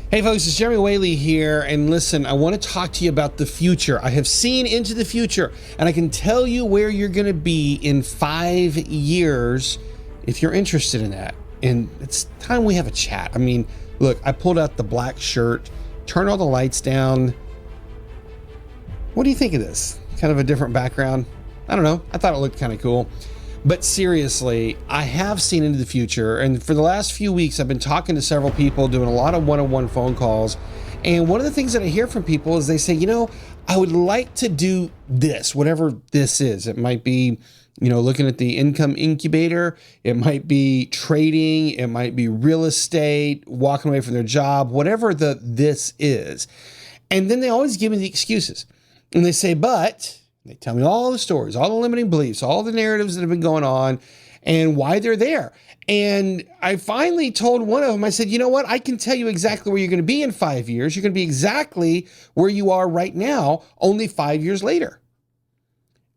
Hey folks, it's Jeremy Whaley here, and listen, I want to talk to you about the future. I have seen into the future, and I can tell you where you're going to be in 5 years if you're interested in that. And it's time we have a chat. I mean, look, I pulled out the black shirt, turned all the lights down. What do you think of this? Kind of a different background? I don't know. I thought it looked kind of cool. But seriously, I have seen into the future, and for the last few weeks, I've been talking to several people, doing a lot of one-on-one phone calls, and one of the things that I hear from people is they say, I would like to do this, whatever this is. It might be, looking at the Income Incubator, it might be trading, it might be real estate, walking away from their job, whatever this is. And then they always give me the excuses, and they say, but... They tell me all the stories, all the limiting beliefs, all the narratives that have been going on and why they're there. And I finally told one of them, I said, you know what? I can tell you exactly where you're going to be in 5 years. You're going to be exactly where you are right now, only 5 years later.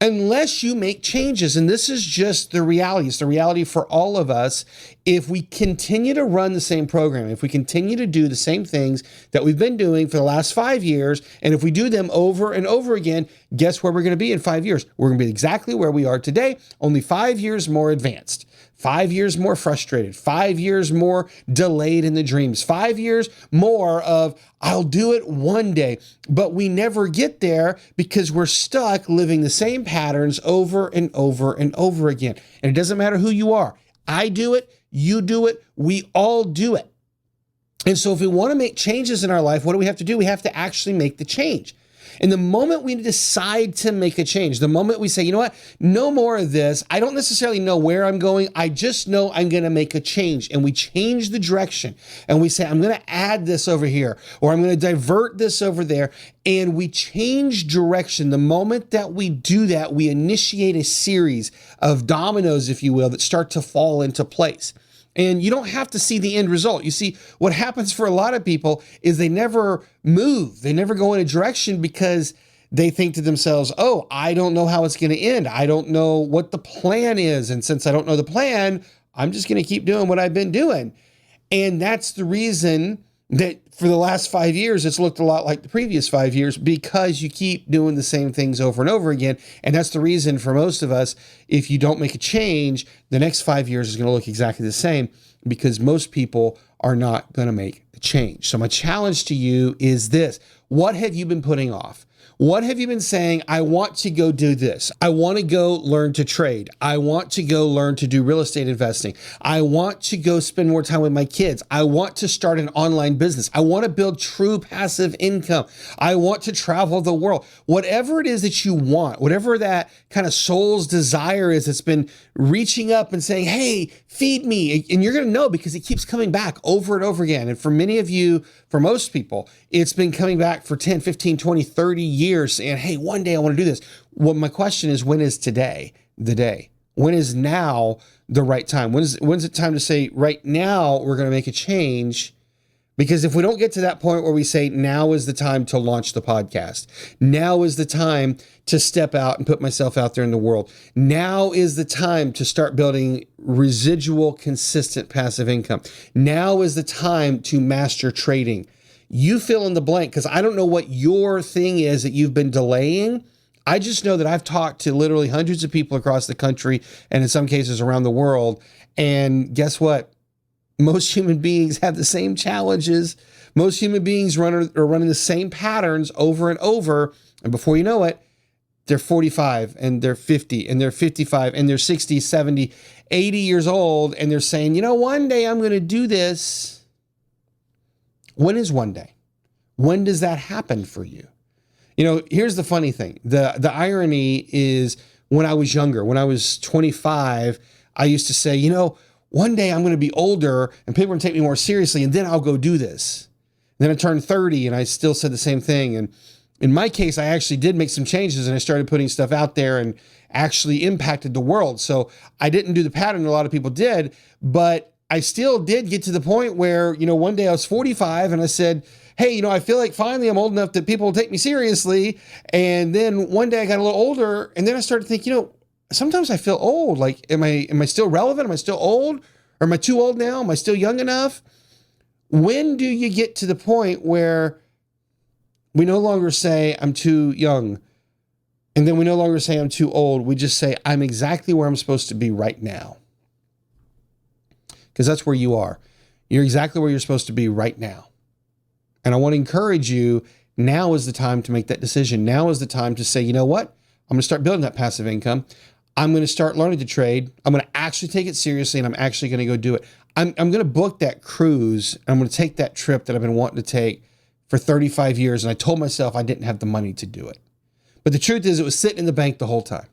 Unless you make changes. And this is just the reality. It's the reality for all of us. If we continue to run the same program, if we continue to do the same things that we've been doing for the last 5 years, and if we do them over and over again, guess where we're going to be in 5 years? We're going to be exactly where we are today, only 5 years more advanced. 5 years more frustrated, 5 years more delayed in the dreams, 5 years more of, I'll do it one day, but we never get there because we're stuck living the same patterns over and over and over again. And it doesn't matter who you are. I do it, you do it, we all do it. And so if we want to make changes in our life, what do we have to do? We have to actually make the change. And the moment we decide to make a change, the moment we say, you know what, no more of this, I don't necessarily know where I'm going, I just know I'm going to make a change. And we change the direction and we say, I'm going to add this over here, or I'm going to divert this over there. And we change direction. The moment that we do that, we initiate a series of dominoes, if you will, that start to fall into place. And you don't have to see the end result. You see, what happens for a lot of people is they never move. They never go in a direction because they think to themselves, oh, I don't know how it's going to end. I don't know what the plan is. And since I don't know the plan, I'm just going to keep doing what I've been doing. And that's the reason that for the last 5 years, it's looked a lot like the previous 5 years, because you keep doing the same things over and over again. And that's the reason for most of us, if you don't make a change, the next 5 years is going to look exactly the same, because most people are not going to make the change. So my challenge to you is this. What have you been putting off? What have you been saying? I want to go do this. I want to go learn to trade. I want to go learn to do real estate investing. I want to go spend more time with my kids. I want to start an online business. I want to build true passive income. I want to travel the world. Whatever it is that you want, whatever that kind of soul's desire is, that's been reaching up and saying, hey, feed me. And you're going to know because it keeps coming back over and over again. And for many of you, for most people, it's been coming back for 10, 15, 20, 30 years saying, hey, one day I want to do this. Well, my question is, when is today the day? When is now the right time? When's it time to say, right now, we're going to make a change? Because if we don't get to that point where we say, now is the time to launch the podcast, now is the time to step out and put myself out there in the world, now is the time to start building residual, consistent passive income, now is the time to master trading. You fill in the blank, because I don't know what your thing is that you've been delaying. I just know that I've talked to literally hundreds of people across the country and in some cases around the world. And guess what? Most human beings have the same challenges. Most human beings are running the same patterns over and over. And before you know it, they're 45 and they're 50 and they're 55 and they're 60, 70, 80 years old. And they're saying, one day I'm going to do this. When is one day? When does that happen for you? Here's the funny thing. The irony is, when I was younger, when I was 25, I used to say, one day I'm going to be older and people are going to take me more seriously, and then I'll go do this. And then I turned 30 and I still said the same thing. And in my case, I actually did make some changes and I started putting stuff out there and actually impacted the world. So I didn't do the pattern a lot of people did, but I still did get to the point where, one day I was 45 and I said, hey, I feel like finally I'm old enough that people will take me seriously. And then one day I got a little older and then I started thinking, sometimes I feel old. Like, am I still relevant? Am I still old? Or am I too old now? Am I still young enough? When do you get to the point where we no longer say, I'm too young, and then we no longer say, I'm too old? We just say, I'm exactly where I'm supposed to be right now. Because that's where you are. You're exactly where you're supposed to be right now. And I want to encourage you, now is the time to make that decision. Now is the time to say, you know what? I'm going to start building that passive income. I'm going to start learning to trade. I'm going to actually take it seriously, and I'm actually going to go do it. I'm going to book that cruise. I'm going to take that trip that I've been wanting to take for 35 years. And I told myself I didn't have the money to do it. But the truth is, it was sitting in the bank the whole time.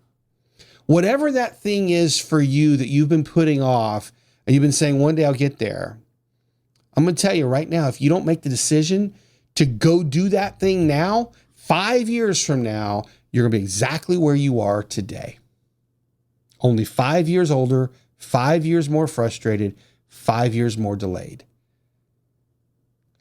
Whatever that thing is for you that you've been putting off, and you've been saying, one day I'll get there. I'm going to tell you right now, if you don't make the decision to go do that thing now, 5 years from now, you're going to be exactly where you are today. Only 5 years older, 5 years more frustrated, 5 years more delayed.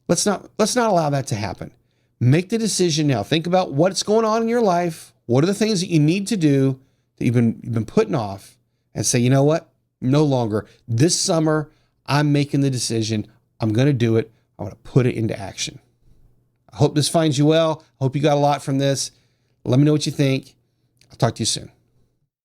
Let's not allow that to happen. Make the decision now. Think about what's going on in your life. What are the things that you need to do that you've been putting off, and say, you know what? No longer. This summer, I'm making the decision. I'm going to do it. I'm going to put it into action. I hope this finds you well. I hope you got a lot from this. Let me know what you think. I'll talk to you soon.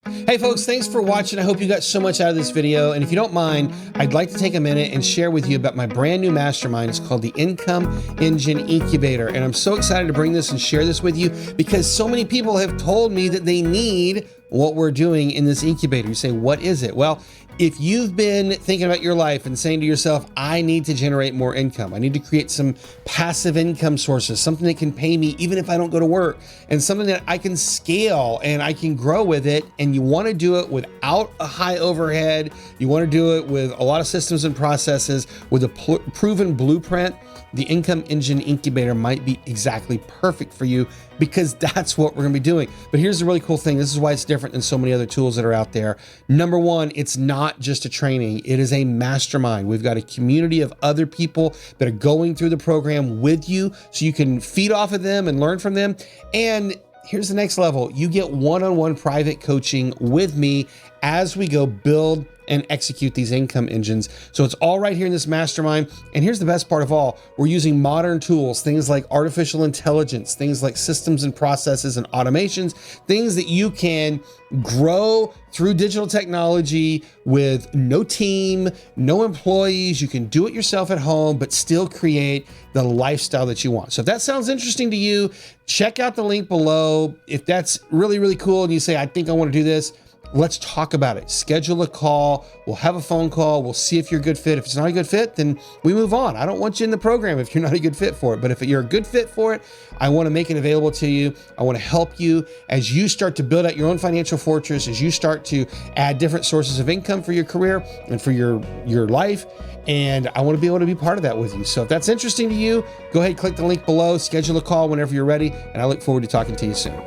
Hey folks, thanks for watching. I hope you got so much out of this video. And if you don't mind, I'd like to take a minute and share with you about my brand new mastermind. It's called the Income Engine Incubator. And I'm so excited to bring this and share this with you because so many people have told me that they need what we're doing in this incubator. You say, what is it? Well, if you've been thinking about your life and saying to yourself, I need to generate more income, I need to create some passive income sources, something that can pay me even if I don't go to work, and something that I can scale and I can grow with it, and you want to do it without a high overhead, you want to do it with a lot of systems and processes, with a proven blueprint, the Income Engine Incubator might be exactly perfect for you, because that's what we're going to be doing. But here's the really cool thing. This is why it's different than so many other tools that are out there. Number one, it's not just a training. It is a mastermind. We've got a community of other people that are going through the program with you, so you can feed off of them and learn from them. And here's the next level. You get one-on-one private coaching with me as we go build and execute these income engines. So it's all right here in this mastermind. And here's the best part of all. We're using modern tools, things like artificial intelligence, things like systems and processes and automations, things that you can grow through digital technology with no team, no employees. You can do it yourself at home, but still create the lifestyle that you want. So if that sounds interesting to you, check out the link below. If that's really, really cool and you say, I think I want to do this, let's talk about it. Schedule a call. We'll have a phone call. We'll see if you're a good fit. If it's not a good fit, then we move on. I don't want you in the program if you're not a good fit for it. But if you're a good fit for it, I want to make it available to you. I want to help you as you start to build out your own financial fortress, as you start to add different sources of income for your career and for your life. And I want to be able to be part of that with you. So if that's interesting to you, go ahead, click the link below, schedule a call whenever you're ready, and I look forward to talking to you soon.